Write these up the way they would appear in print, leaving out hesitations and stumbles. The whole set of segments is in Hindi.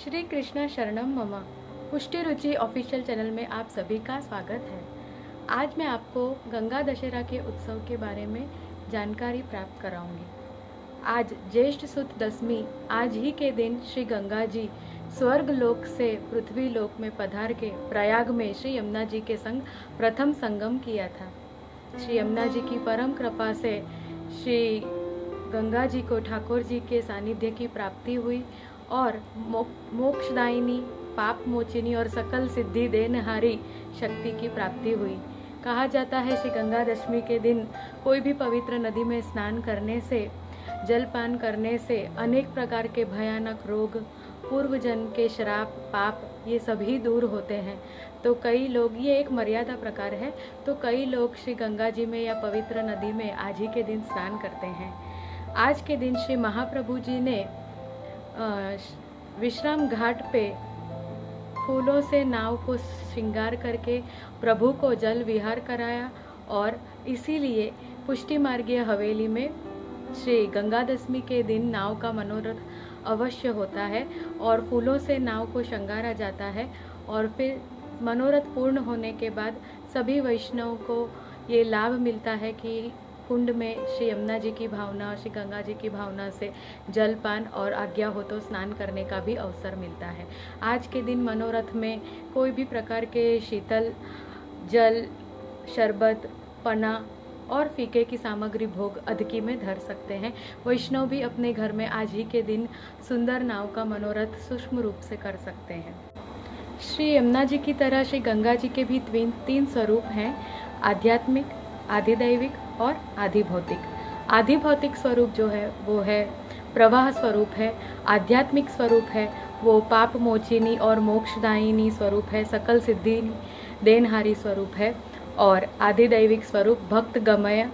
श्री कृष्ण शरणम मम पुष्टि रुचि ऑफिशियल चैनल में आप सभी का स्वागत है। आज मैं आपको गंगा दशहरा के उत्सव के बारे में जानकारी प्राप्त कराऊंगी। आज ज्येष्ठ सुद दशमी, आज ही के दिन श्री गंगा जी स्वर्ग लोक से पृथ्वी लोक में पधार के प्रयाग में श्री यमुना जी के संग प्रथम संगम किया था। श्री यमुना जी की परम कृपा से श्री गंगा जी को ठाकुर जी के सानिध्य की प्राप्ति हुई और मोक्षदायिनी, पाप मोचिनी और सकल सिद्धि देनहारी शक्ति की प्राप्ति हुई। कहा जाता है श्री गंगा दशमी के दिन कोई भी पवित्र नदी में स्नान करने से, जलपान करने से अनेक प्रकार के भयानक रोग, पूर्व जन्म के श्राप, पाप ये सभी दूर होते हैं। तो कई लोग, ये एक मर्यादा प्रकार है, तो कई लोग श्री गंगा जी में या पवित्र नदी में आज ही के दिन स्नान करते हैं। आज के दिन श्री महाप्रभु जी ने विश्राम घाट पे फूलों से नाव को श्रृंगार करके प्रभु को जल विहार कराया और इसीलिए पुष्टि मार्गीय हवेली में श्री गंगा दशमी के दिन नाव का मनोरथ अवश्य होता है और फूलों से नाव को श्रृंगारा जाता है। और फिर मनोरथ पूर्ण होने के बाद सभी वैष्णव को ये लाभ मिलता है कि कुंड में श्री यमुना जी की भावना और श्री गंगा जी की भावना से जलपान और आज्ञा हो तो स्नान करने का भी अवसर मिलता है। आज के दिन मनोरथ में कोई भी प्रकार के शीतल जल, शरबत, पना और फीके की सामग्री भोग अदकी में धर सकते हैं। वैष्णव भी अपने घर में आज ही के दिन सुंदर नाव का मनोरथ सूक्ष्म रूप से कर सकते हैं। श्री यमुना जी की तरह श्री गंगा जी के भी तीन स्वरूप हैं, आध्यात्मिक, आधिदैविक और आधिभौतिक। आधिभौतिक स्वरूप जो है वो है प्रवाह स्वरूप है, आध्यात्मिक स्वरूप है वो पाप मोचिनी और मोक्षदायिनी स्वरूप है, सकल सिद्धि देनहारी स्वरूप है, और आधिदैविक स्वरूप भक्त गमय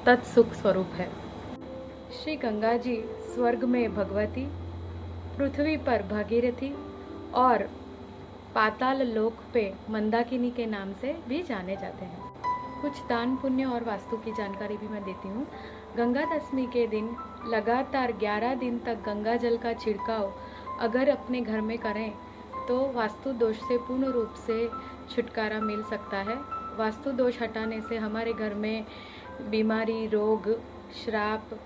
तत्सुख स्वरूप है। श्री गंगा जी स्वर्ग में भगवती, पृथ्वी पर भागीरथी और पाताल लोक पे मंदाकिनी के नाम से भी जाने जाते हैं। कुछ दान पुण्य और वास्तु की जानकारी भी मैं देती हूँ। गंगा दशमी के दिन लगातार 11 दिन तक गंगा जल का छिड़काव अगर अपने घर में करें तो वास्तु दोष से पूर्ण रूप से छुटकारा मिल सकता है। वास्तु दोष हटाने से हमारे घर में बीमारी, रोग, श्राप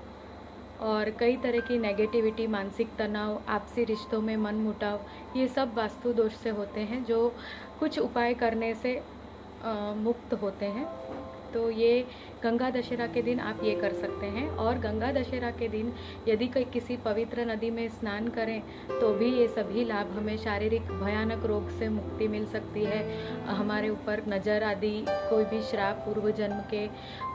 और कई तरह की नेगेटिविटी, मानसिक तनाव, आपसी रिश्तों में मनमुटाव, ये सब वास्तु दोष से होते हैं जो कुछ उपाय करने से मुक्त होते हैं। तो ये गंगा दशहरा के दिन आप ये कर सकते हैं। और गंगा दशहरा के दिन यदि कोई किसी पवित्र नदी में स्नान करें तो भी ये सभी लाभ हमें, शारीरिक भयानक रोग से मुक्ति मिल सकती है, हमारे ऊपर नज़र आदि कोई भी श्राप, पूर्व जन्म के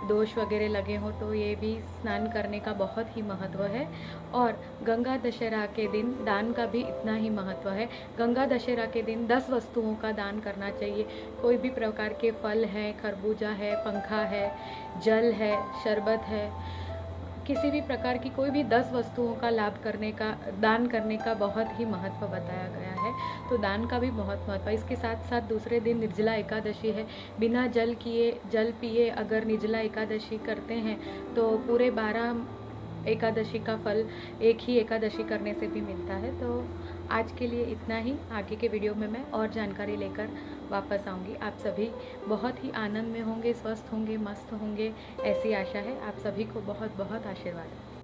दोष वगैरह लगे हों तो ये भी स्नान करने का बहुत ही महत्व है। और गंगा दशहरा के दिन दान का भी इतना ही महत्व है। गंगा दशहरा के दिन 10 वस्तुओं का दान करना चाहिए। कोई भी प्रकार के फल है, खरबूजा है, पंखा है, जल है, शरबत है, किसी भी प्रकार की कोई भी 10 वस्तुओं का दान करने का बहुत ही महत्व बताया गया है। तो दान का भी बहुत महत्व है। इसके साथ साथ दूसरे दिन निर्जला एकादशी है। बिना जल पिए अगर निर्जला एकादशी करते हैं तो पूरे 12 एकादशी का फल एक ही एकादशी करने से भी मिलता है। तो आज के लिए इतना ही। आगे के वीडियो में मैं और जानकारी लेकर वापस आऊँगी। आप सभी बहुत ही आनंद में होंगे, स्वस्थ होंगे, मस्त होंगे, ऐसी आशा है। आप सभी को बहुत बहुत आशीर्वाद।